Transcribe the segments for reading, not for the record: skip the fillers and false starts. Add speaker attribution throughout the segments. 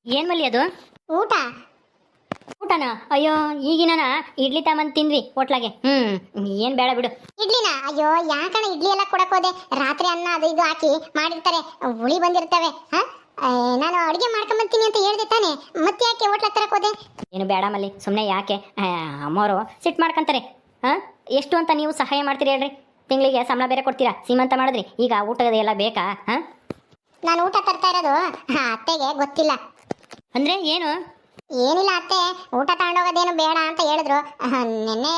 Speaker 1: ಏನ್ ಮಲ್ಲಿ ಅದು?
Speaker 2: ಊಟ.
Speaker 1: ಊಟನಾ? ಅಯ್ಯೋ ಈಗಿನ ಇಡ್ಲಿ ತಗೊಂಡ್ ತಿಂದ್ವಿ ಹೋಟ್ಲಾಗೆ. ಏನ್ ಬೇಡ ಬಿಡು.
Speaker 2: ಇಡ್ಲಿನ? ಅಯ್ಯೋ ಯಾಕಣ ಇಡ್ಲಿ ಎಲ್ಲ ಕೊಡಕ್ ಹೋದೆ? ರಾತ್ರಿ ಅನ್ನ ಅದು ಇದು ಹಾಕಿ ಮಾಡಿರ್ತಾರೆ, ಹುಳಿ ಬಂದಿರ್ತವೆ. ನಾನು ಅಡುಗೆ ಮಾಡ್ಕೊಂಬಂತೀನಿ ಅಂತ ಹೇಳ್ದೆ ತಾನೆ, ಮತ್ತೆ ಯಾಕೆ ಹೋಟ್ಲ ತರಕ್ ಹೋದೆ?
Speaker 1: ಏನು ಬೇಡ ಮಲ್ಲಿ, ಸುಮ್ಮನೆ ಯಾಕೆ? ಅಮ್ಮವರು ಸಿಟ್ ಮಾಡ್ಕೊಂತಾರೆ. ಹಾ, ಎಷ್ಟು ಅಂತ ನೀವು ಸಹಾಯ ಮಾಡ್ತೀರಿ ಹೇಳ್ರಿ? ತಿಂಗಳಿಗೆ ಸಂಬಳ ಬೇರೆ ಕೊಡ್ತೀರಾ, ಸೀಮಂತ ಮಾಡಿದ್ರಿ, ಈಗ ಊಟದ ಎಲ್ಲ ಬೇಕಾ?
Speaker 2: ನಾನು ಊಟ ತರ್ತಾ ಇರೋದು ಅತ್ತೆಗೆ ಗೊತ್ತಿಲ್ಲ.
Speaker 1: ಅಂದ್ರೆ ಏನು?
Speaker 2: ಏನಿಲ್ಲ ಅತ್ತೆ, ಊಟ ತಗೊಂಡೋಗೋದೇನು ಬೇಡ ಅಂತ ಹೇಳಿದ್ರು. ನಿನ್ನೆ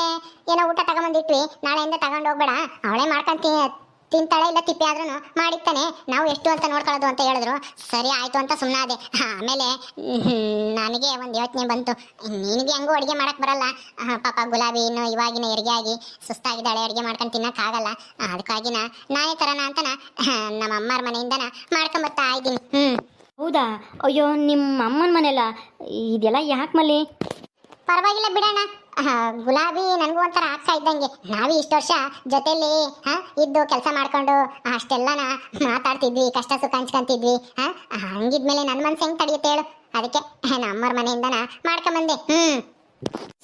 Speaker 2: ಏನೋ ಊಟ ತಗೊಂಬಂದಿಟ್ವಿ, ನಾಳೆಯಿಂದ ತಗೊಂಡೋಗ್ಬೇಡ, ಅವಳೇ ಮಾಡ್ಕೊಂಡು ತಿಂತಾಳೆ, ಇಲ್ಲ ತಿಪ್ಪೆ ಆದ್ರೂ ಮಾಡಿರ್ತಾನೆ, ನಾವು ಎಷ್ಟು ಅಂತ ನೋಡ್ಕೊಳ್ಳೋದು ಅಂತ ಹೇಳಿದ್ರು. ಸರಿ ಆಯ್ತು ಅಂತ ಸುಮ್ಮನಾದೆ. ಆಮೇಲೆ ನನಗೆ ಒಂದು ಯೋಚನೆ ಬಂತು, ನಿನಗೆ ಹೆಂಗೂ ಅಡುಗೆ ಮಾಡಕ್ ಬರಲ್ಲ, ಪಾಪ ಗುಲಾಬಿ ಇನ್ನು ಇವಾಗಿನ ಹೆರಿಗೆ ಆಗಿ ಸುಸ್ತಾಗಿದ್ದಾಳೆ, ಅಡುಗೆ ಮಾಡ್ಕೊಂಡು ತಿನ್ನಕ್ಕಾಗಲ್ಲ, ಅದಕ್ಕಾಗಿನ ನಾನೇ ತರೋಣ ಅಂತನ ನಮ್ಮ ಅಮ್ಮರ ಮನೆಯಿಂದನ ಮಾಡ್ಕೊಂಬರ್ತಾ ಇದ್ದೀನಿ.
Speaker 1: ಹೌದಾ? ಅಯ್ಯೋ ನಿಮ್ಮ ಅಮ್ಮನ ಮನೆಯಲ್ಲ, ಇದೆಲ್ಲ ಯಾಕೆ ಮಲ್ಲಿ?
Speaker 2: ಪರವಾಗಿಲ್ಲ ಬಿಡೋಣ, ಗುಲಾಬಿ ನನಗೂ ಒಂಥರ ಆಗ್ತಾ ಇದ್ದಂಗೆ. ನಾವೇ ಇಷ್ಟು ವರ್ಷ ಜೊತೆಲಿ ಇದ್ದು ಕೆಲಸ ಮಾಡ್ಕೊಂಡು ಅಷ್ಟೆಲ್ಲನ ಮಾತಾಡ್ತಿದ್ವಿ, ಕಷ್ಟ ಸುಖ ಹಂಚ್ಕೊಂತಿದ್ವಿ. ಹಂಗಿದ್ಮೇಲೆ ನನ್ನ ಮನ್ಸು ಹೆಂಗೆ ತಡೆಯುತ್ತೆ ಹೇಳು? ಅದಕ್ಕೆ ನಮ್ಮರ ಮನೆಯಿಂದನ ಮಾಡ್ಕೊಂಬಂದೆ.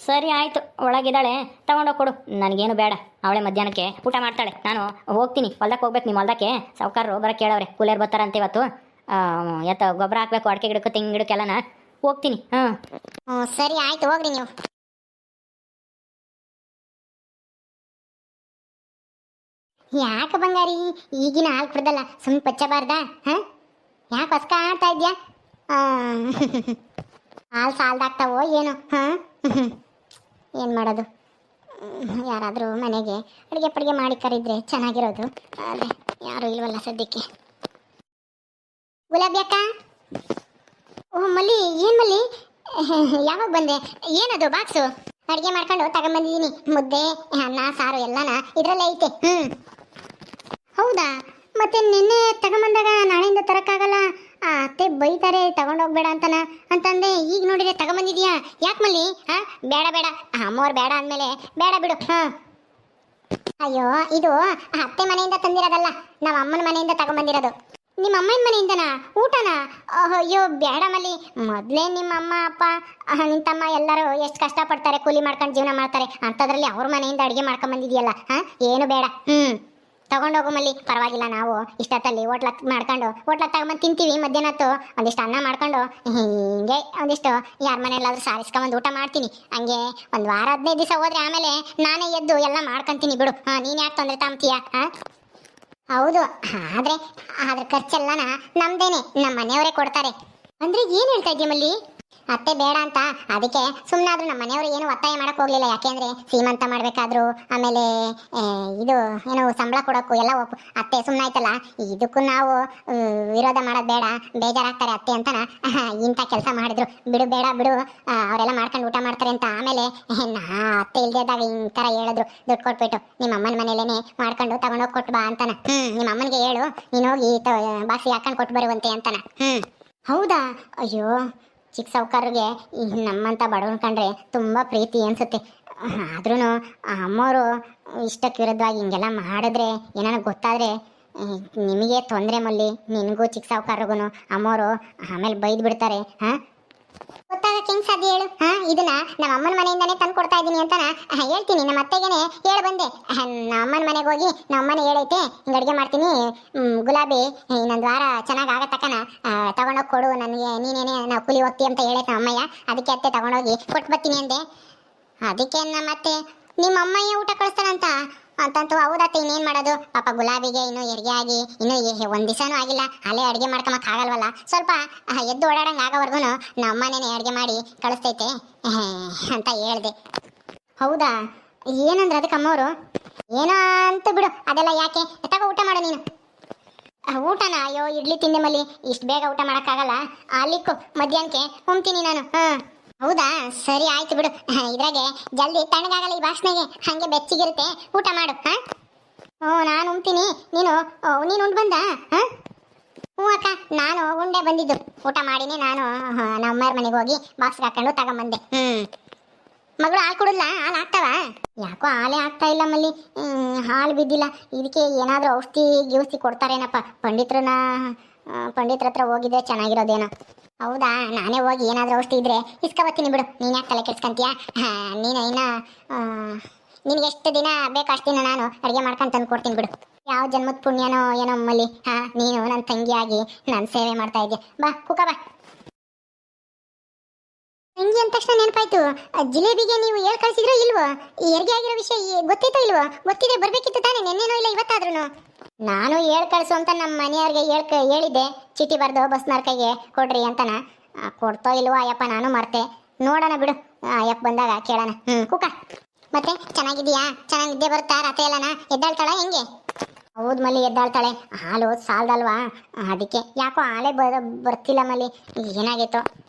Speaker 1: ಸರಿ ಆಯ್ತು, ಒಳಗಿದ್ದಾಳೆ, ತಗೊಂಡೋಗಿ ಕೊಡು, ನನಗೇನು ಬೇಡ. ಅವಳೆ ಮಧ್ಯಾಹ್ನಕ್ಕೆ ಊಟ ಮಾಡ್ತಾಳೆ, ನಾನು ಹೋಗ್ತೀನಿ. ಹೊಲ್ದಕ್ಕೆ ಹೋಗ್ಬೇಕು. ನಿಮ್ಮ ಹೊಲ್ದಕ್ಕೆ ಸಾವುಕಾರರು ಬರೋಕ್ಕೆ ಕೇಳವ್ರೆ, ಕೂಲಿಯರ್ ಬರ್ತಾರಂತೆ ಇವತ್ತು. ಎತ್ತ ಗೊಬ್ಬರ ಹಾಕ್ಬೇಕು, ಅಡಿಕೆ ಗಿಡಕ್ಕೆ ತೆಂಗಿನ ಗಿಡಕ್ಕೆಲ್ಲನ. ಹೋಗ್ತೀನಿ.
Speaker 2: ಸರಿ ಆಯ್ತು, ಹೋಗ್ರಿ ನೀವು. ಯಾಕೆ ಬಂಗಾರಿ ಈಗಿನ ಹಾಲು ಕುಡ್ದಲ್ಲ, ಸುಮ್ಮನೆ ಪಚ್ಚಬಾರ್ದ? ಯಾಕೆ ಹೊಸ್ಕ ಆಡ್ತಾ ಇದ್ಯಾ? ಹಾಲು ಸಾಲ್ದಾಗ್ತಾವೋ ಏನು? ಏನು ಮಾಡೋದು? ಯಾರಾದರೂ ಮನೆಗೆ ಅಡುಗೆ ಪಡಿಗೆ ಮಾಡಿ ಕರಿದ್ರೆ ಚೆನ್ನಾಗಿರೋದು, ಅದೇ ಯಾರು ಇಲ್ವಲ್ಲ ಸದ್ಯಕ್ಕೆ. ಗುಲಾಬಿ ಅಕ್ಕ. ಓಹ್ ಮಲ್ಲಿ, ಏನು ಮಲ್ಲಿ ಯಾವಾಗ ಬಂದೆ? ಏನದು ಬಾಕ್ಸು? ಅಡುಗೆ ಮಾಡ್ಕೊಂಡು ತಗೊಂಬಂದಿದ್ದೀನಿ, ಮುದ್ದೆ ಅನ್ನ ಸಾರು ಎಲ್ಲನ ಇದರಲ್ಲೇ ಐತೆ. ಹೌದಾ? ಮತ್ತೆ ನಿನ್ನೆ ತಗೊಂಬಂದಾಗ ನಾಳೆಯಿಂದ ತರಕ್ಕಾಗಲ್ಲ, ಅತ್ತೆ ಬೈತಾರೆ ತಗೊಂಡೋಗ್ಬೇಡ ಅಂತಂದೆ, ಈಗ ನೋಡಿದ್ರೆ ತಗೊಂಬಂದಿದ್ಯಾ? ಯಾಕೆ ಮಲ್ಲಿ? ಬೇಡ ಬೇಡ, ಅಮ್ಮವ್ರು ಬೇಡ ಅಂದಮೇಲೆ ಬೇಡ ಬಿಡು. ಅಯ್ಯೋ, ಇದು ಅತ್ತೆ ಮನೆಯಿಂದ ತಂದಿರೋದಲ್ಲ, ನಮ್ಮ ಅಮ್ಮನ ಮನೆಯಿಂದ ತಗೊಂಬಂದಿರೋದು. ನಿಮ್ಮ ಅಮ್ಮನ ಮನೆಯಿಂದನಾ? ಊಟನಾ? ಅಯ್ಯೋ ಬೇಡ ಮಲ್ಲಿ, ಮೊದಲೇ ನಿಮ್ಮ ಅಮ್ಮ ಅಪ್ಪ ನಿನ್ನ ತಮ್ಮ ಎಲ್ಲರೂ ಎಷ್ಟು ಕಷ್ಟಪಡ್ತಾರೆ, ಕೂಲಿ ಮಾಡ್ಕೊಂಡು ಜೀವನ ಮಾಡ್ತಾರೆ, ಅಂಥದ್ರಲ್ಲಿ ಅವ್ರ ಮನೆಯಿಂದ ಅಡುಗೆ ಮಾಡ್ಕೊಂಬಂದಿದೆಯಲ್ಲ, ಏನು ಬೇಡ. ತಗೊಂಡೋಗು ಮಲ್ಲಿ, ಪರವಾಗಿಲ್ಲ. ನಾವು ಇಷ್ಟೊತ್ತಲ್ಲಿ ಹೋಟ್ಲಕ್ಕೆ ತಗೊಂಬಂದು ತಿಂತೀವಿ. ಮಧ್ಯಾಹ್ನ ಹೊತ್ತು ಒಂದಿಷ್ಟು ಅನ್ನ ಮಾಡ್ಕೊಂಡು ಹಿಂಗೆ ಒಂದಿಷ್ಟು ಯಾರ ಮನೆಯಲ್ಲಾದ್ರೂ ಸಾರಿಸ್ಕೊಂಬಂದು ಊಟ ಮಾಡ್ತೀನಿ. ಹಂಗೆ ಒಂದು ವಾರ 15 ದಿವಸ ಹೋದ್ರೆ ಆಮೇಲೆ ನಾನೇ ಎದ್ದು ಎಲ್ಲ ಮಾಡ್ಕೊತೀನಿ ಬಿಡು. ನೀನು ಯಾಕೆ ತೊಂದರೆ ತಾಂತೀಯ? ಹೌದು, ಆದ್ರೆ ಖರ್ಚೆಲ್ಲನ ನಮ್ದೇನೆ, ನಮ್ಮ ಮನೆಯವರೇ ಕೊಡ್ತಾರೆ. ಅಂದ್ರೆ ಏನು ಹೇಳ್ತಾ ಇದೆಯಾ ಮಲ್ಲಿ? ಅತ್ತೆ ಬೇಡ ಅಂತ ಅದಕ್ಕೆ ಸುಮ್ಮನಾದ್ರು. ನಮ್ಮ ಮನೆಯವರು ಏನು ಒತ್ತಾಯ ಮಾಡಕ್ ಹೋಗ್ಲಿಲ್ಲ, ಯಾಕೆಂದ್ರೆ ಸೀಮಂತ ಮಾಡ್ಬೇಕಾದ್ರು ಆಮೇಲೆ ಇದು ಏನೋ ಸಂಬಳ ಕೊಡೋಕ್ಕೂ ಎಲ್ಲ ಅತ್ತೆ ಸುಮ್ಮನಾಯ್ತಲ್ಲ. ಇದಕ್ಕೂ ನಾವು ವಿರೋಧ ಮಾಡೋದು ಬೇಡ, ಬೇಜಾರಾಗ್ತಾರೆ ಅತ್ತೆ ಅಂತನ ಇಂಥ ಕೆಲಸ ಮಾಡಿದ್ರು. ಬಿಡು ಬೇಡ ಬಿಡು, ಅವರೆಲ್ಲ ಮಾಡ್ಕೊಂಡು ಊಟ ಮಾಡ್ತಾರೆ ಅಂತ. ಆಮೇಲೆ ಅತ್ತೆ ಇಲ್ದೇದಾಗ ಈ ಥರ ಹೇಳಿದ್ರು, ದುಡ್ಡು ಕೊಟ್ಬಿಟ್ಟು ನಿಮ್ಮ ಅಮ್ಮನ ಮನೇಲೇನೆ ಮಾಡ್ಕೊಂಡು ತಗೊಂಡೋಗಿ ಕೊಟ್ಟು ಬಾ ಅಂತಾನ. ನಿಮ್ಮ ಅಮ್ಮನಿಗೆ ಹೇಳು, ನೀನು ಹೋಗಿ ಬಾಕ್ಸಿ ಹಾಕೊಂಡು ಕೊಟ್ಟು ಬರುವಂತೆ ಅಂತಾನ. ಹೌದಾ? ಅಯ್ಯೋ, ಚಿಕ್ಕ ಸಾವುಕಾರರಿಗೆ ನಮ್ಮಂಥ ಬಡವನ್ ಕಂಡ್ರೆ ತುಂಬ ಪ್ರೀತಿ ಅನಿಸುತ್ತೆ. ಆದ್ರೂ ಅಮ್ಮವರು ಇಷ್ಟಕ್ಕೆ ವಿರುದ್ಧವಾಗಿ ಹಿಂಗೆಲ್ಲ ಮಾಡಿದ್ರೆ ಏನಾನ ಗೊತ್ತಾದರೆ ನಿಮಗೆ ತೊಂದರೆ ಮಲ್ಲಿ, ನಿನಗೂ ಚಿಕ್ಕ ಸಾವುಕಾರರಿಗೂ ಅಮ್ಮವರು ಆಮೇಲೆ ಬೈದು ಬಿಡ್ತಾರೆ. ಗೊತ್ತಾಗಕ್ಕೆ ಹೆಂಗೆ ಸಾಧ್ಯ ಹೇಳು? ಇದನ್ನ ನಮ್ಮ ಅಮ್ಮನ ಮನೆಯಿಂದನೇ ತಂದು ಕೊಡ್ತಾ ಇದ್ದೀನಿ ಅಂತ ಹೇಳ್ತೀನಿ. ನಮ್ಮ ಅತ್ತೆಗೇನೆ ಹೇಳಿ ಬಂದೆ, ನಮ್ಮ ಅಮ್ಮನ ಮನೆಗೆ ಹೋಗಿ ನಮ್ಮ ಅಮ್ಮನ ಹೇಳೈತೆ ಹಿಂಗೆ ಅಡುಗೆ ಮಾಡ್ತೀನಿ, ಗುಲಾಬಿ ಇನ್ನೊಂದು ವಾರ ಚೆನ್ನಾಗಿ ಆಗತ್ತಕ್ಕನ ತಗೊಂಡೋಗಿ ಕೊಡು ನನಗೆ, ನೀನೇನೆ ನಾವು ಕೂಲಿ ಹೋಗ್ತೀವಿ ಅಂತ ಹೇಳೈತೆ ನಮ್ಮ ಅಮ್ಮಯ್ಯ. ಅದಕ್ಕೆ ಅತ್ತೆ ತಗೊಂಡೋಗಿ ಕೊಟ್ಟು ಬರ್ತೀನಿ ಅಂದೆ. ಅದಕ್ಕೆ ನಮ್ಮ ಅತ್ತೆ ನಿಮ್ಮ ಅಮ್ಮಯ್ಯ ಊಟ ಕಳಿಸ್ತಾರಂತ ಅಂತಂತೂ. ಹೌದತ್ತೆ, ಇನ್ನೇನು ಮಾಡೋದು? ಪಾಪ ಗುಲಾಬಿಗೆ ಇನ್ನೂ ಹೆರಿಗೆ ಆಗಿ ಇನ್ನೂ 1 ದಿವಸನೂ ಆಗಿಲ್ಲ, ಅಲ್ಲೇ ಅಡುಗೆ ಮಾಡ್ಕೊಳಕ್ಕೆ ಆಗಲ್ವಲ್ಲ. ಸ್ವಲ್ಪ ಎದ್ದು ಓಡಾಡಂಗೆ ಆಗೋವರೆಗೂ ನಮ್ಮ ಅಮ್ಮನೇ ಅಡುಗೆ ಮಾಡಿ ಕಳಿಸ್ತೈತೆ ಅಂತ ಹೇಳ್ದೆ. ಹೌದಾ? ಏನಂದ್ರೆ ಅದಕ್ಕೆ ಅಮ್ಮವರು? ಏನೋ ಅಂತ ಬಿಡು, ಅದೆಲ್ಲ ಯಾಕೆ, ತಗೋ ಊಟ ಮಾಡು ನೀನು. ಊಟನ? ಅಯ್ಯೋ ಇಡ್ಲಿ ತಿಂದೆ ಮಲ್ಲಿ, ಇಷ್ಟು ಬೇಗ ಊಟ ಮಾಡೋಕ್ಕಾಗಲ್ಲ, ಅಲ್ಲಿಕ್ಕು ಮಧ್ಯಾಹ್ನಕ್ಕೆ ಉಣ್ತೀನಿ ನಾನು. ಹೌದಾ? ಸರಿ ಆಯ್ತು ಬಿಡು, ಇದ್ರಾಗೆ ಜಲ್ದಿ ತಣ್ಣಗಾಗಲ್ಲ ಈ ಬಾಸ್ನೆಗೆ, ಹಾಗೆ ಬೆಚ್ಚಗಿರುತ್ತೆ, ಊಟ ಮಾಡು. ನಾನು ಉಣ್ತೀನಿ, ನೀನು ಉಂಡು ಬಂದ? ಹ್ಞೂ ಅಕ್ಕ, ನಾನು ಉಂಡೆ ಬಂದಿದ್ದು, ಊಟ ಮಾಡಿನೇ ನಾನು ನಮ್ಮರ ಮನೆಗೆ ಹೋಗಿ ಬಾಕ್ಸ್ಗೆ ಹಾಕೊಂಡು ತಗೊಂಬಂದೆ. ಮಗಳು ಹಾಲು ಕುಡಿದ್ಲ? ಹಾಲು ಆಗ್ತಾವ? ಯಾಕೋ ಹಾಲೇ ಆಗ್ತಾ ಇಲ್ಲ ಮಲ್ಲಿ, ಹಾಲು ಬಿದ್ದಿಲ್ಲ. ಇದಕ್ಕೆ ಏನಾದರೂ ಔಷಧಿ ಕೊಡ್ತಾರೇನಪ್ಪ? ಪಂಡಿತರ ಹತ್ರ ಹೋಗಿದ್ದೆ ಚೆನ್ನಾಗಿರೋದೇನೋ. ಹೌದಾ, ನಾನೇ ಹೋಗಿ ಏನಾದರೂ ಔಷಧಿ ಇದ್ರೆ ಇಸ್ಕೊಬತ್ತೀನಿ ಬಿಡು. ನೀನು ಯಾಕೆ ತಲೆ ಕೆಡ್ಸ್ಕೊಂತೀಯ? ನೀನು ಇನ್ನ ನಿನಗೆ ಎಷ್ಟು ದಿನ ಬೇಕು ಅಷ್ಟು ದಿನ ನಾನು ಅಡುಗೆ ಮಾಡ್ಕೊಂಡು ತಂದು ಕೊಡ್ತೀನಿ ಬಿಡು. ಯಾವ ಜನ್ಮದ ಪುಣ್ಯನೋ ಏನೋ ಮಲ್ಲಿ, ನೀನು ನನ್ನ ತಂಗಿಯಾಗಿ ನಾನು ಸೇವೆ ಮಾಡ್ತಾ ಇದ್ದೆ. ಬಾ ಕುಕ ಬಾ. ತಂಗಿ ಅಂದ ತಕ್ಷಣ ನೆನಪಾಯ್ತು, ಜಿಲೇಬಿಗೆ ನೀವು ಹೇಳ್ ಕಳಿಸಿದ್ರೋ ಇಲ್ವೋ? ಈ ಹೆರಿಗೆ ಆಗಿರೋ ವಿಷಯ ಗೊತ್ತಿತ್ತೋ ಇಲ್ವೋ? ಗೊತ್ತಿದೆ ಬರ್ಬೇಕಿತ್ತು ತಾನೇ, ನೆನ್ನೆನೋ ಇಲ್ಲ ಇವತ್ತಾದ್ರೂ. ನಾನು ಹೇಳ್ ಕಳಿಸು ಅಂತ ನಮ್ಮ ಮನೆಯವ್ರಿಗೆ ಹೇಳಿದ್ದೆ, ಚೀಟಿ ಬರ್ದು ಬಸ್ನವ್ರ ಕೈಗೆ ಕೊಡ್ರಿ ಅಂತನ. ಕೊಡ್ತೋ ಇಲ್ವೋ ಅಯ್ಯಪ್ಪ, ನಾನು ಮರ್ತೆ. ನೋಡೋಣ ಬಿಡು, ಅಯ್ಯಪ್ಪ ಬಂದಾಗ ಕೇಳೋಣ. ಕುಕ. ಮತ್ತೆ ಚೆನ್ನಾಗಿದೀಯಾ? ಚೆನ್ನಾಗಿ ನಿದ್ದೆ ಬರುತ್ತಾ ರಾತ್ರಿ ಎಲ್ಲನ? ಎದ್ದಾಳ್ತಾಳ ಹೆಂಗೆ? ಹೌದು ಮಲ್ಲಿ, ಎದ್ದಾಳ್ತಾಳೆ. ಹಾಲು ಸಾಲದಲ್ವಾ, ಅದಕ್ಕೆ ಯಾಕೋ ಹಾಲೇ ಬರ್ತಿಲ್ಲ ಮಲ್ಲಿ. ಏನಾಗಿತ್ತು?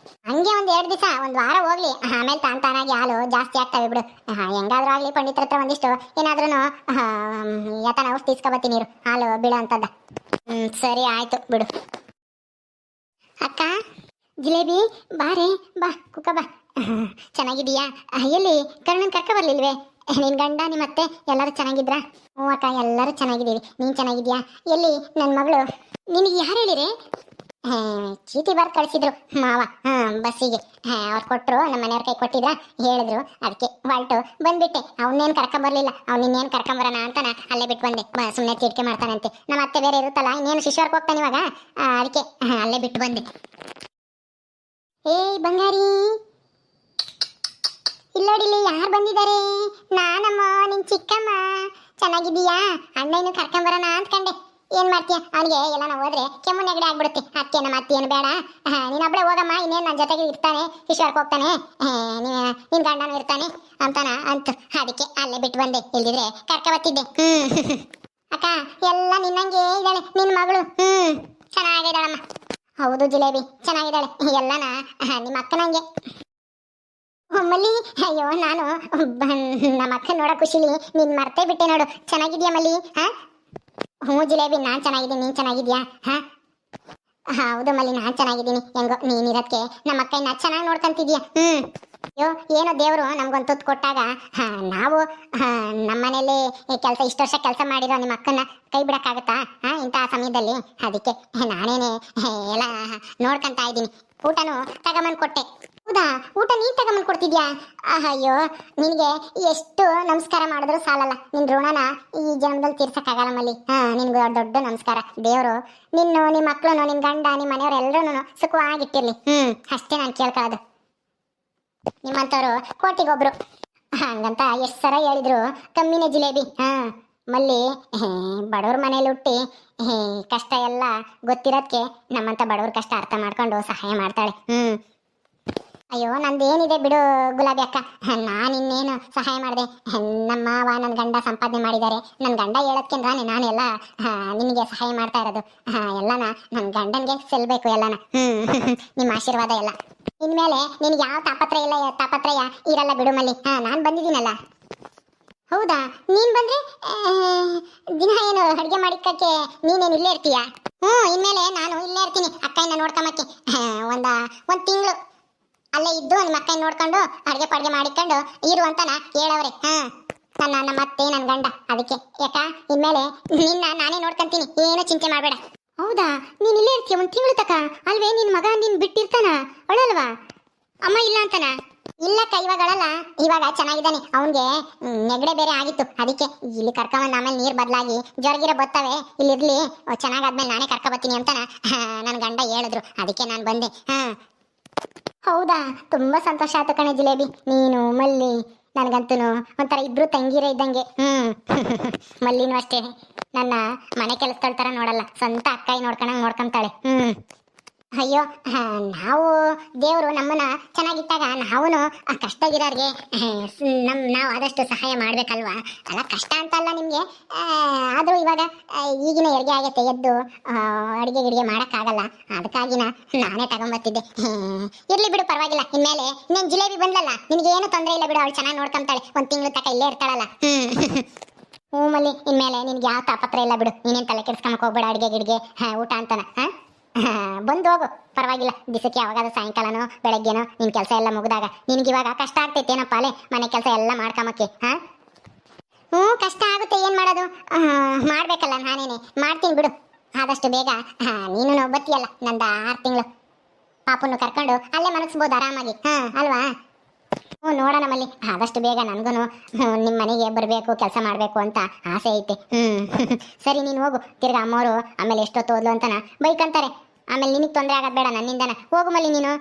Speaker 2: ಹಂಗೆ ಒಂದ್ 2 ದಿವಸ, ಒಂದು ವಾರ ಹೋಗ್ಲಿ, ಆಮೇಲೆ ತಾನಾಗಿ ಹಾಲು ಜಾಸ್ತಿ ಆಗ್ತವೆ ಬಿಡು. ಹೆಂಗಾದ್ರೂ ಆಗ್ಲಿ, ಪಂಡಿತರ ಹತ್ರ ಒಂದಿಷ್ಟು ಏನಾದ್ರೂ ಯಾತನ ಔಷಧಿ ಇಸ್ಕೊಬತ್ತೀನಿ ನೀರು, ಹಾಲು ಬೀಳೋ ಅಂತದ. ಸರಿ ಆಯ್ತು ಬಿಡು. ಅಕ್ಕ ಜಿಲೇಬಿ ಬಾರೆ, ಬಾ ಕುಕ್ಕ ಬಾ. ಚೆನ್ನಾಗಿದೀಯಾ? ಎಲ್ಲಿ ಕರ್ಣನ್ ಕರ್ಕ ಬರ್ಲಿಲ್ವೇ? ನಿನ್ ಗಂಡ ನಿಮ್ಮ ಅತ್ತೆ ಎಲ್ಲರೂ ಚೆನ್ನಾಗಿದ್ರಾ? ಹ್ಞೂ ಅಕ್ಕ, ಎಲ್ಲರೂ ಚೆನ್ನಾಗಿದ್ದೀವಿ. ನೀನ್ ಚೆನ್ನಾಗಿದ್ಯಾ? ಎಲ್ಲಿ ನನ್ನ ಮಗಳು? ನಿನಗೆ ಯಾರು ಹೇಳಿರಿ? ಚೀಟಿ ಬರ್ದು ಕಳಿಸಿದ್ರು ಮಾವ. ಬಸ್ಸಿಗೆ ಅವ್ರು ಕೊಟ್ಟರು, ನಮ್ಮ ಮನೆಯವ್ರ ಕೈ ಕೊಟ್ಟಿದ್ರ, ಹೇಳಿದ್ರು, ಅದಕ್ಕೆ ಹೊರಟು ಬಂದ್ಬಿಟ್ಟೆ. ಅವನ್ನೇನು ಕರ್ಕೊಂಬರ್ಲಿಲ್ಲ, ಅವ್ನು ಇನ್ನೇನು ಕರ್ಕೊಂಬರೋಣ ಅಂತಾನ ಅಲ್ಲೇ ಬಿಟ್ಟು ಬಂದೆ. ಸುಮ್ಮನೆ ಚೀಟಿಕೆ ಮಾಡ್ತಾನಂತೆ, ನಮ್ಮ ಅತ್ತೆ ಬೇರೆ ಇರುತ್ತಲ್ಲ, ಇನ್ನೇನು ಶಿಷ್ಯರ್ಗೆ ಹೋಗ್ತಾನೆ ಇವಾಗ, ಅದಕ್ಕೆ ಅಲ್ಲೇ ಬಿಟ್ಟು ಬಂದೆ. ಏಯ್ ಬಂಗಾರಿ, ಇಲ್ಲೋಡಿಲಿ ಯಾರು ಬಂದಿದ್ದಾರೆ? ನಾನಮ್ಮ, ನಿನ್ ಚಿಕ್ಕಮ್ಮ. ಚೆನ್ನಾಗಿದ್ದೀಯಾ? ಅಣ್ಣ ಇನ್ನು ಕರ್ಕೊಂಬರೋಣ ಅಂದ್ಕಂಡೆ. ಏನ್ ಮಾಡ್ತೀಯ, ಅವನಿಗೆ ಎಲ್ಲ ನಾವು ಹೋದ್ರೆ ಕೆಮ್ಮು ನೆಗಡಿ ಆಗ್ಬಿಡುತ್ತೆ. ಅದಕ್ಕೆ ನಮ್ಮ ಅತ್ತೆ ಏನು ಬೇಡ, ನೀನೊಬ್ಬಳೆ ಹೋಗಮ್ಮ, ಇನ್ನೇನು ನನ್ನ ಜೊತೆಗೆ ಇರ್ತಾನೆ, ಶಿಶುವರ್ಕ್ ಹೋಗ್ತಾನೆ, ನಿನ್ ಗಂಡನೂ ಇರ್ತಾನೆ ಅಂತಾನ ಅಂತು. ಅದಕ್ಕೆ ಅಲ್ಲೇ ಬಿಟ್ಟು ಬಂದೆ, ಇಲ್ದಿದ್ರೆ ಕರ್ಕೊಬತ್ತಿದ್ದೆ. ಅಕ್ಕ ಎಲ್ಲ ನಿನ್ನಂಗೆ ಇದ್ದಾಳೆ ನಿನ್ ಮಗಳು. ಚೆನ್ನಾಗಿದ್ದಾಳಮ್ಮ. ಹೌದು ಜಿಲೇಬಿ, ಚೆನ್ನಾಗಿದ್ದಾಳೆ. ಎಲ್ಲನ ನಿಮ್ಮ ಅಕ್ಕನಂಗೆ. ಮಲ್ಲಿ, ಅಯ್ಯೋ ನಾನು ನಮ್ಮ ಅಕ್ಕ ನೋಡೋ ಖುಷಿಲಿ ನಿನ್ ಮರ್ತೇ ಬಿಟ್ಟೆ ನೋಡು. ಚೆನ್ನಾಗಿದ್ಯಾ ಮಲ್ಲಿ? ಹ್ಞೂ ಜಿಲೇಬಿ, ನಾನ್ ಚೆನ್ನಾಗಿದ್ದೀನಿ, ನೀನ್ ಚೆನ್ನಾಗಿದ್ಯಾ? ಹೌದು ಮಲ್ಲಿ, ನಾನ್ ಚೆನ್ನಾಗಿದ್ದೀನಿ. ಹೆಂಗೋ ನೀನಿರೋದಕ್ಕೆ ನಮ್ಮ ಅಕ್ಕ ಇನ್ನ ಚೆನ್ನಾಗಿ ನೋಡ್ಕೊಂತಿದ್ಯಾ. ಅಯ್ಯೋ ಏನೋ ದೇವರು ನಮ್ಗೊಂದು ತುತ್ತು ಕೊಟ್ಟಾಗ ನಾವು ನಮ್ಮ ಮನೇಲಿ ಕೆಲಸ ಇಷ್ಟು ವರ್ಷ ಕೆಲಸ ಮಾಡಿರೋ ನಿಮ್ಮ ಅಕ್ಕನ ಕೈ ಬಿಡಕ್ಕಾಗತ್ತಾ ಇಂತಹ ಸಮಯದಲ್ಲಿ? ಅದಕ್ಕೆ ನಾನೇನೆ ಎಲ್ಲ ನೋಡ್ಕೊಂತ ಇದ್ದೀನಿ. ಊಟನೂ ತಗೊಂಬಂದು ಕೊಟ್ಟೆ. ಹೌದಾ, ಊಟ ನೀನ್ ತಗೊಂಬಂದು ಕೊಡ್ತಿದ್ಯಾ? ಅಯ್ಯೋ, ನಿನಗೆ ಎಷ್ಟು ನಮಸ್ಕಾರ ಮಾಡಿದ್ರು ಸಾಲಲ್ಲ. ನಿನ್ ಋಣನ ಈ ಜನ್ಮದಲ್ಲಿ ತೀರ್ಸಕ್ಕಾಗಲ್ಲ ಮಲ್ಲಿ. ನಿನ್ಗೆ ದೊಡ್ಡ ನಮಸ್ಕಾರ. ದೇವರು ನಿನ್ನು, ನಿಮ್ಮ ಮಕ್ಕಳು, ನಿನ್ ಗಂಡ, ನಿಮ್ಮ ಮನೆಯವ್ರು ಎಲ್ಲರೂ ಸುಖವಾಗಿಟ್ಟಿರ್ಲಿ. ಅಷ್ಟೇ ನಾನು ಕೇಳ್ಕೊಳ್ಳೋದು. ನಿಮ್ಮಂಥವ್ರು ಕೋಟಿಗೊಬ್ರು. ಹಂಗಂತ ಎಷ್ಟು ಸರ ಹೇಳಿದ್ರು ಕಮ್ಮಿನೇ ಜಿಲೇಬಿ. ಮಲ್ಲಿ ಬಡವ್ರ ಮನೇಲಿ ಹುಟ್ಟಿ ಕಷ್ಟ ಎಲ್ಲ ಗೊತ್ತಿರೋದಕ್ಕೆ ನಮ್ಮಂತ ಬಡವ್ರ ಕಷ್ಟ ಅರ್ಥ ಮಾಡ್ಕೊಂಡು ಸಹಾಯ ಮಾಡ್ತಾಳೆ. ಅಯ್ಯೋ ನಂದೇನಿದೆ ಬಿಡು ಗುಲಾಬಿ ಅಕ್ಕ, ನಾನು ಇನ್ನೇನು ಸಹಾಯ ಮಾಡಿದೆ. ನಮ್ಮ ಮಾವ ನನ್ನ ಗಂಡ ಸಂಪಾದನೆ ಮಾಡಿದ್ದಾರೆ. ನನ್ನ ಗಂಡ ಹೇಳೋದ್ಕಿಂತಾನೆ ನಾನೆಲ್ಲ ನಿನಗೆ ಸಹಾಯ ಮಾಡ್ತಾ ಇರೋದು. ಎಲ್ಲನ ನನ್ನ ಗಂಡನಿಗೆ ಸೆಲ್ಬೇಕು ಎಲ್ಲನ. ನಿಮ್ಮ ಆಶೀರ್ವಾದ ಎಲ್ಲ. ಇನ್ಮೇಲೆ ನಿನ್ಗೆ ಯಾವ ತಾಪತ್ರಯ ಇರಲ್ಲ ಬಿಡು ಮಲ್ಲಿ. ನಾನು ಬಂದಿದ್ದೀನಲ್ಲ. ಹೌದಾ, ನೀನ್ ಬಂದ್ರೆ ದಿನ ಏನು ಅಡುಗೆ ಮಾಡಿಕಕ್ಕೆ ನೀನೇನು ಇಲ್ಲೇ ಇರ್ತೀಯ? ಇನ್ಮೇಲೆ ನಾನು ಇಲ್ಲೇ ಇರ್ತೀನಿ ಅಕ್ಕಯ್ಯನ ನೋಡ್ಕೊಂಬಕ್ಕೆ. ಒಂದು ತಿಂಗಳು ಅಲ್ಲೇ ಇದ್ದು ನಿಮ್ಮ ಅಕ್ಕಯ್ಯನ ನೋಡ್ಕೊಂಡು ಅಡುಗೆ ಮಾಡಿಕೊಂಡು ಇರು ಅಂತನ ಹೇಳವ್ರೆ. ನಮ್ಮ ಅತ್ತೆ, ನನ್ನ ಗಂಡ. ಅದಕ್ಕೆ ಯಾಕ ಇನ್ಮೇಲೆ ನಿನ್ನ ನಾನೇ ನೋಡ್ಕೊಂತೀನಿ, ಏನು ಚಿಂತೆ ಮಾಡಬೇಡ. ಹೌದಾ, ನೀನ್ ಇಲ್ಲೇ ಇರ್ತೀಯ 1 ತಿಂಗಳು ತಕ? ಅಲ್ವೇ ನಿನ್ ಮಗ ನೀನ್ ಬಿಟ್ಟಿರ್ತಾನ? ಅಳಲ್ವಾ ಅಮ್ಮ? ಇಲ್ಲ ಅಂತನ? ಇಲ್ಲಕ್ಕ, ಇವಾಗಳಲ್ಲ, ಇವಾಗ ಚೆನ್ನಾಗಿದ್ದಾನೆ. ಅವನ್ಗೆ ನೆಗಡೆ ಬೇರೆ ಆಗಿತ್ತು, ಅದಕ್ಕೆ ಇಲ್ಲಿ ಕರ್ಕೊಂಬಂದು ಆಮೇಲೆ ನೀರು ಬದಲಾಗಿ ಜ್ವರಗಿರ ಬರ್ತವೆ, ಇಲ್ಲಿರ್ಲಿ, ಚೆನ್ನಾಗಾದ್ಮೇಲೆ ನಾನೇ ಕರ್ಕೊಬತ್ತೀನಿ ಅಂತನ ನನ್ನ ಗಂಡ ಹೇಳಿದ್ರು. ಅದಕ್ಕೆ ನಾನು ಬಂದೆ. ಹೌದಾ, ತುಂಬಾ ಸಂತೋಷ ಆಯ್ತು ಕಣೆ ಜಿಲೇಬಿ. ನೀನು ಮಲ್ಲಿ ನನಗಂತೂ ಒಂಥರ ಇಬ್ರು ತಂಗಿರೇ ಇದ್ದಂಗೆ. ಮಲ್ಲಿನೂ ಅಷ್ಟೇ, ನನ್ನ ಮನೆ ಕೆಲಸದ ಥರ ನೋಡಲ್ಲ, ಸ್ವಂತ ಅಕ್ಕಾಯಿ ನೋಡ್ಕೊಂತಾಳೆ. ಅಯ್ಯೋ, ನಾವು ದೇವರು ನಮ್ಮನ್ನ ಚೆನ್ನಾಗಿಟ್ಟಾಗ ನಾವು ಕಷ್ಟಗಿರೋರಿಗೆ ನಾವು ಆದಷ್ಟು ಸಹಾಯ ಮಾಡ್ಬೇಕಲ್ವಾ? ಅಲ್ಲ ಕಷ್ಟ ಅಂತಲ್ಲ ನಿಮಗೆ, ಆದರೂ ಇವಾಗ ಈಗಿನ ಹೆರಿಗೆ ಆಗೈತೆ, ಎದ್ದು ಅಡುಗೆ ಮಾಡೋಕ್ಕಾಗಲ್ಲ. ಅದಕ್ಕಾಗಿನ ನಾನೇ ತಗೊಂಬತ್ತಿದ್ದೆ. ಇರ್ಲಿ ಬಿಡು, ಪರವಾಗಿಲ್ಲ. ಇನ್ಮೇಲೆ ಇನ್ನೇನು ಜಿಲೇಬಿ ಬಂದಲ್ಲ, ನಿನಗೇನು ತೊಂದರೆ ಇಲ್ಲ ಬಿಡು. ಅವಳು ಚೆನ್ನಾಗಿ ನೋಡ್ಕೊಂತಾಳೆ. 1 ತಿಂಗಳು ತಕ ಇಲ್ಲೇ ಇರ್ತಾಳಲ್ಲ. ಹ್ಞೂ ಮಲ್ಲಿ, ಇನ್ಮೇಲೆ ನಿನ್ಗೆ ಯಾವ ತಾಪತ್ರ ಇಲ್ಲ ಬಿಡು. ನೀನೇನು ತಲೆ ಕೆಡ್ಸ್ಕೊಂಬಕ್ಕೆ ಹೋಗ್ಬೇಡ. ಅಡುಗೆ ಊಟ ಅಂತನ ಬಂದು ಹೋಗು, ಪರವಾಗಿಲ್ಲ. ದಿವಸಕ್ಕೆ ಯಾವಾಗಾದ್ರೂ ಸಾಯಂಕಾಲನೋ ಬೆಳಗ್ಗೆನೋ ನಿನ್ ಕೆಲಸ ಎಲ್ಲ ಮುಗಿದಾಗ. ನಿನ್ಗಿವಾಗ ಕಷ್ಟ ಆಗ್ತೈತೆ ಏನಪ್ಪ ಅಲ್ಲೇ ಮನೆ ಕೆಲಸ ಎಲ್ಲ ಮಾಡ್ಕೊಂಬಕ್ಕೆ? ಕಷ್ಟ ಆಗುತ್ತೆ, ಏನ್ ಮಾಡೋದು? ಮಾಡ್ಬೇಕಲ್ಲ, ನಾನೇನೆ ಮಾಡ್ತೀನಿ ಬಿಡು. ಆದಷ್ಟು ಬೇಗ ನೀನು ಬತ್ತೀಯಲ್ಲ, ನಂದು 6 ತಿಂಗಳು. ಪಾಪನ್ನು ಕರ್ಕೊಂಡು ಅಲ್ಲೇ ಮನಗಿಸ್ಬೋದು ಆರಾಮಾಗಿ ಅಲ್ವಾ? ಹ್ಞೂ ನೋಡೋಣ ಮಲ್ಲಿ, ಆದಷ್ಟು ಬೇಗ ನನಗೂ ನಿಮ್ಮ ಮನೆಗೆ ಬರಬೇಕು, ಕೆಲಸ ಮಾಡಬೇಕು ಅಂತ ಆಸೆ ಐತೆ. ಸರಿ ನೀನು ಹೋಗು, ತಿರ್ಗಾ ಅಮ್ಮವರು ಆಮೇಲೆ ಎಷ್ಟೊತ್ತು ಹೋದ್ಲು ಅಂತಾನ ಬೈಕಂತಾರೆ, ಆಮೇಲೆ ನಿನಗೆ ತೊಂದರೆ ಆಗೋದು ಬೇಡ ನನ್ನಿಂದನ. ಹೋಗು ಮಲ್ಲಿ, ನೀನು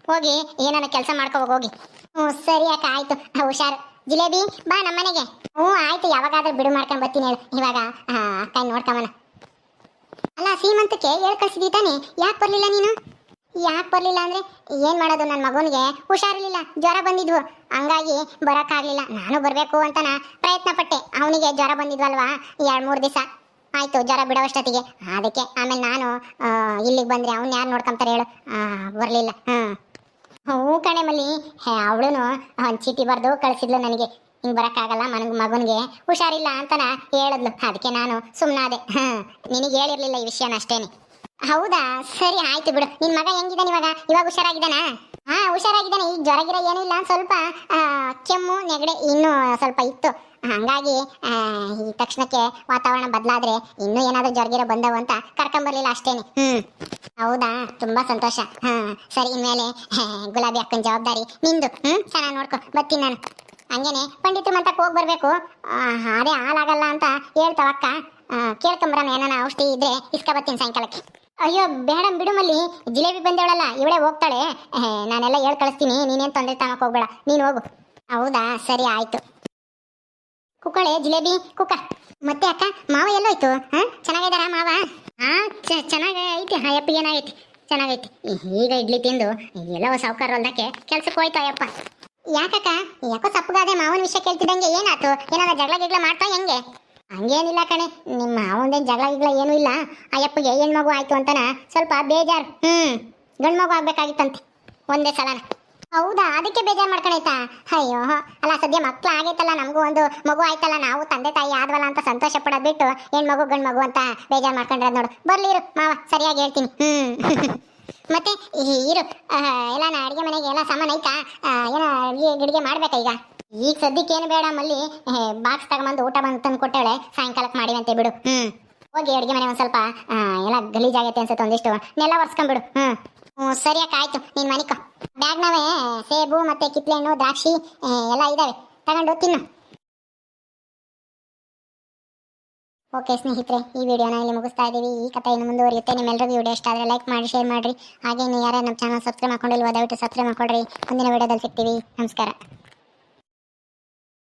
Speaker 2: ಹೋಗಿ ಏನಾರ ಕೆಲಸ ಮಾಡ್ಕೋ ಹೋಗಿ. ಹ್ಞೂ ಸರಿ ಅಕ್ಕ, ಆಯ್ತು, ಹುಷಾರು. ಜಿಲೇಬಿ ಬಾ ನಮ್ಮ ಮನೆಗೆ. ಹ್ಞೂ ಆಯ್ತು, ಯಾವಾಗಾದ್ರೂ ಬಿಡು ಮಾಡ್ಕೊಂಡು ಬರ್ತೀನಿ ಹೇಳು. ಇವಾಗ ಅಕ್ಕ ನೋಡ್ಕೊಂಬನ. ಅಲ್ಲ ಸೀಮಂತಕ್ಕೆ ಹೇಳಿ ಕಳ್ಸಿದ್ದಿ ತಾನೆ, ಯಾಕೆ ಬರಲಿಲ್ಲ ನೀನು? ಯಾಕೆ ಬರಲಿಲ್ಲ ಅಂದರೆ ಏನು ಮಾಡೋದು, ನನ್ನ ಮಗನಿಗೆ ಹುಷಾರಿರಲಿಲ್ಲ, ಜ್ವರ ಬಂದಿದ್ವು, ಹಂಗಾಗಿ ಬರೋಕ್ಕಾಗಲಿಲ್ಲ. ನಾನು ಬರಬೇಕು ಅಂತನ ಪ್ರಯತ್ನ ಪಟ್ಟೆ, ಅವನಿಗೆ ಜ್ವರ ಬಂದಿದ್ವಲ್ವಾ 2-3 ದಿವಸ ಆಯಿತು ಜ್ವರ ಬಿಡೋಷ್ಟೊತ್ತಿಗೆ. ಅದಕ್ಕೆ ಆಮೇಲೆ ನಾನು ಇಲ್ಲಿಗೆ ಬಂದರೆ ಅವ್ನು ಯಾರು ನೋಡ್ಕೊಂತಾರೆ ಹೇಳು, ಬರಲಿಲ್ಲ. ಹ್ಞೂ ಕಣೆ ಮಲ್ಲಿ, ಅವಳು ಒಂದು ಚೀಟಿ ಬರೆದು ಕಳಿಸಿದ್ಲು ನನಗೆ, ಹಿಂಗೆ ಬರೋಕ್ಕಾಗಲ್ಲ ಮಗನಿಗೆ ಹುಷಾರಿಲ್ಲ ಅಂತನ ಹೇಳಿದ್ಲು. ಅದಕ್ಕೆ ನಾನು ಸುಮ್ಮನಾದೆ. ನಿನಗೆ ಹೇಳಿರಲಿಲ್ಲ ಈ ವಿಷಯನ ಅಷ್ಟೇನೆ. ಹೌದಾ, ಸರಿ ಆಯ್ತು ಬಿಡು. ನಿನ್ನ ಮಗ ಹೆಂಗಿದ್ದಾನೆ ಇವಾಗ ಹುಷಾರಾಗಿದ್ದಾನಾ? ಹುಷಾರಾಗಿದ್ದಾನೆ. ಈಗ ಜ್ವರ ಗಿರ ಏನೂ ಇಲ್ಲ, ಸ್ವಲ್ಪ ಕೆಮ್ಮು ನೆಗಡೆ ಇನ್ನೂ ಸ್ವಲ್ಪ ಇತ್ತು, ಹಂಗಾಗಿ ಈ ತಕ್ಷಣಕ್ಕೆ ವಾತಾವರಣ ಬದಲಾದ್ರೆ ಇನ್ನೂ ಏನಾದರೂ ಜ್ವರಗಿರ ಬಂದವು ಅಂತ ಕರ್ಕೊಂಬರ್ಲಿಲ್ಲ ಅಷ್ಟೇನೆ. ಹೌದಾ, ತುಂಬಾ ಸಂತೋಷ. ಸರಿ, ಇನ್ಮೇಲೆ ಗುಲಾಬಿ ಅಕ್ಕನ ಜವಾಬ್ದಾರಿ ನಿಂದು. ಚೆನ್ನಾಗಿ ನೋಡ್ಕೊ, ಬರ್ತೀನಿ ನಾನು. ಹಂಗೇನೆ ಪಂಡಿತ ಮಂತಕ್ಕೆ ಹೋಗಿ ಬರಬೇಕು, ಅದೇ ಹಾಲಾಗಲ್ಲ ಅಂತ ಹೇಳ್ತಾವಕ್ಕ. ಕೇಳ್ಕೊಂಬರೋಣ, ಏನಾನ ಔಷಧಿ ಇದ್ರೆ ಇಸ್ಕ ಬರ್ತೀನಿ ಸಾಯಂಕಾಲಕ್ಕೆ. ಅಯ್ಯೋ ಬೇಡ ಬಿಡು ಮಲ್ಲಿ, ಜಿಲೇಬಿ ಬಂದೇವಳಲ್ಲ ಇವಳೇ ಹೋಗ್ತಾಳೆ, ನಾನೆಲ್ಲ ಹೇಳ್ ಕಳಿಸ್ತೀನಿ, ನೀನೇನು ತೊಂದರೆ ತಗೋಕ್ ಹೋಗ್ಬೇಡ, ನೀನು ಹೋಗು. ಹೌದಾ, ಸರಿ ಆಯ್ತು. ಕುಕ್ಕಳೆ ಜಿಲೇಬಿ ಕುಕ್ಕ. ಮತ್ತೆ ಅಕ್ಕ, ಮಾವ ಎಲ್ಲೋಯ್ತು? ಚೆನ್ನಾಗಿದ್ದಾರಾ ಮಾವ? ಚೆನ್ನಾಗಿ ಐತಿ. ಅಯ್ಯಪ್ಪ ಏನಾಗೈತಿ? ಚೆನ್ನಾಗೈತಿ. ಈಗ ಇಡ್ಲಿ ತಿಂದು ಎಲ್ಲೋ ಸಾವುಕಾರ ಹೊಲ್ದಕ್ಕೆ ಕೆಲ್ಸಕ್ಕೆ ಹೋಯ್ತು ಅಯ್ಯಪ್ಪ. ಯಾಕಕ್ಕ, ಯಾಕೋ ಸಪ್ಪಗಾದೆ? ಮಾವನ ವಿಷಯ ಕೇಳ್ತಿದ್ದಂಗೆ ಏನಾಯ್ತು? ಏನಾದ್ರು ಜಗಳ ಗಿಗ್ಳ ಮಾಡ್ತಾ ಹೆಂಗೆ? ಹಂಗೇನಿಲ್ಲ ಕಣೆ, ನಿಮ್ಮ ಮಾವಂದೇನು ಜಗಳ ಗಿಗ್ಳ ಏನೂ ಇಲ್ಲ. ಅಯ್ಯಪ್ಪಗೆ ಹೆಣ್ಮಗು ಆಯ್ತು ಅಂತನ ಸ್ವಲ್ಪ ಬೇಜಾರು. ಗಂಡು ಮಗು ಆಗ್ಬೇಕಾಗಿತ್ತಂತೆ ಒಂದೇ ಸಲನ. ಹೌದಾ, ಅದಕ್ಕೆ ಬೇಜಾರು ಮಾಡ್ಕೊಳೈತಾ? ಅಯ್ಯೋ, ಅಲ್ಲ ಸದ್ಯ ಮಕ್ಳು ಆಗೈತಲ್ಲ, ನಮಗೂ ಒಂದು ಮಗು ಆಯ್ತಲ್ಲ, ನಾವು ತಂದೆ ತಾಯಿ ಆದ್ವಲ್ಲ ಅಂತ ಸಂತೋಷ ಪಡೋದು ಬಿಟ್ಟು ಹೆಣ್ಮಗು ಗಂಡು ಮಗು ಅಂತ ಬೇಜಾರು ಮಾಡ್ಕೊಂಡ್ರೆ ನೋಡು. ಬರ್ಲಿರು ಮಾವ, ಸರಿಯಾಗಿ ಹೇಳ್ತೀನಿ. ಮತ್ತೆ ಇರು, ಎಲ್ಲ ಅಡುಗೆ ಮನೆಗೆ ಎಲ್ಲ ಸಾಮಾನು ಐತಾ? ಏನೋ ಅಡುಗೆ ಮಾಡ್ಬೇಕಾ ಈಗ ಸದ್ಯಕ್ಕೇನು ಬೇಡ ಮಲ್ಲಿ, ಬಾಕ್ಸ್ ತಗೊಂಬಂದು ಊಟ ಬಂದು ತಂದು ಕೊಟ್ಟವಳೆ, ಸಾಯಂಕಾಲಕ್ಕೆ ಮಾಡಿವಂತೆ ಬಿಡು. ಹೋಗಿ ಅಡುಗೆ ಮನೆ ಒಂದು ಸ್ವಲ್ಪ ಎಲ್ಲ ಗಲೀಜಾಗೈತೆ ಅನ್ಸುತ್ತೆ, ಒಂದಿಷ್ಟು ನೆಲ ಒರೆಸ್ಕೊಂಡ್ಬಿಡು. ಸರಿ ಅಕ್ಕ, ಆಯ್ತು, ನೀನು ಮನಿಕೋ. ಬ್ಯಾಗ್ನವೇ ಸೇಬು ಮತ್ತೆ ಕಿತ್ಲೆಹಣ್ಣು ದ್ರಾಕ್ಷಿ ಎಲ್ಲ ಇದಾವೆ, ತಗೊಂಡು ತಿನ್ನು. ಓಕೆ ಸ್ನೇಹಿತರೆ, ಈ ವಿಡಿಯೋನ ಇಲ್ಲಿ ಮುಗಿಸ್ತಾ ಇದ್ದೀವಿ. ಈ ಕಥೆ ಇನ್ನು ಮುಂದುವರಿಯುತ್ತೆ. ನಿಮ್ಮೆಲ್ಲರಿಗೂ ವಿಡಿಯೋ ಇಷ್ಟ ಆದರೆ ಲೈಕ್ ಮಾಡಿ, ಶೇರ್ ಮಾಡಿರಿ. ಹಾಗೆ ನೀವು ಯಾರು ನಮ್ಮ ಚಾನಲ್ ಸಬ್ಸ್ಕ್ರೈಬ್ ಮಾಡ್ಕೊಂಡಿಲ್ವ ದಯವಿಟ್ಟು ಸಬ್ಸ್ಕ್ರೈಬ್ ಮಾಡ್ಕೊಳ್ರಿ. ಮುಂದಿನ ವಿಡಿಯೋದಲ್ಲಿ ಸಿಗ್ತೀವಿ. ನಮಸ್ಕಾರ.